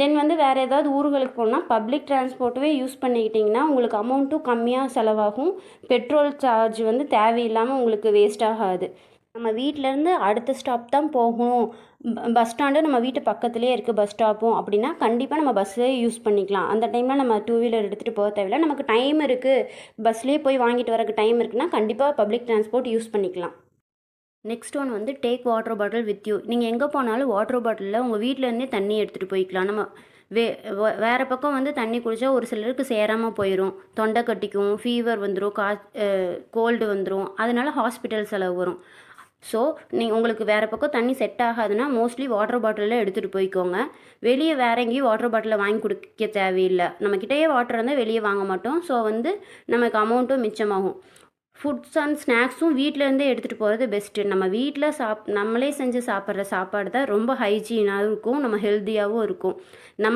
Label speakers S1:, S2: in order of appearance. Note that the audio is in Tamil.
S1: தென் வந்து வேறு ஏதாவது ஊர்களுக்கு போனால் பப்ளிக் டிரான்ஸ்போர்ட்டவே யூஸ் பண்ணிக்கிட்டிங்கன்னா உங்களுக்கு அமௌண்ட்டும் கம்மியாக செலவாகும். பெட்ரோல் சார்ஜ் வந்து தேவையில்லாமல் உங்களுக்கு வேஸ்ட் ஆகாது. நம்ம வீட்டிலேருந்து அடுத்த ஸ்டாப் தான் போகணும், பஸ் ஸ்டாண்டு நம்ம வீட்டு பக்கத்துலேயே இருக்குது பஸ் ஸ்டாப்பும் அப்படின்னா கண்டிப்பாக நம்ம பஸ்ஸே யூஸ் பண்ணிக்கலாம். அந்த டைமில் நம்ம 2 வீலர் எடுத்துகிட்டு போக தேவையில்லை. நமக்கு டைம் இருக்குது, பஸ்லேயே போய் வாங்கிட்டு வரக்கு டைம் இருக்குன்னா கண்டிப்பாக பப்ளிக் டிரான்ஸ்போர்ட் யூஸ் பண்ணிக்கலாம். நெக்ஸ்ட் ஒன் வந்து take water bottle with you. நீங்கள் எங்கே போனாலும் வாட்டர் பாட்டிலில் உங்கள் வீட்டிலேருந்தே தண்ணி எடுத்துகிட்டு போய்க்கலாம். நம்ம வேறு பக்கம் வந்து தண்ணி குடித்தா ஒரு சிலருக்கு சேராமல் போயிடும், தொண்டை கட்டிக்கும், ஃபீவர் வந்துடும், கோல்டு வந்துடும், அதனால ஹாஸ்பிட்டல் செலவு வரும். ஸோ உங்களுக்கு வேறு பக்கம் தண்ணி செட் ஆகாதுன்னா மோஸ்ட்லி வாட்டர் பாட்டிலில் எடுத்துகிட்டு போய்க்கோங்க. வெளியே வேறு எங்கேயும் வாட்டர் பாட்டிலில் வாங்கி குடிக்க தேவையில்லை. நம்மக்கிட்டேயே வாட்டர் இருந்தால் வெளியே வாங்க மாட்டோம். ஸோ வந்து நமக்கு அமௌண்ட்டும் மிச்சமாகும். ஃபுட்ஸ் அண்ட் ஸ்நாக்ஸும் வீட்டிலேருந்தே எடுத்துகிட்டு போகிறது பெஸ்ட்டு. நம்ம வீட்டில் நம்மளே செஞ்சு சாப்பிட்ற சாப்பாடு தான் ரொம்ப ஹைஜீனாகவும் இருக்கும், நம்ம ஹெல்த்தியாகவும் இருக்கும். நம்ம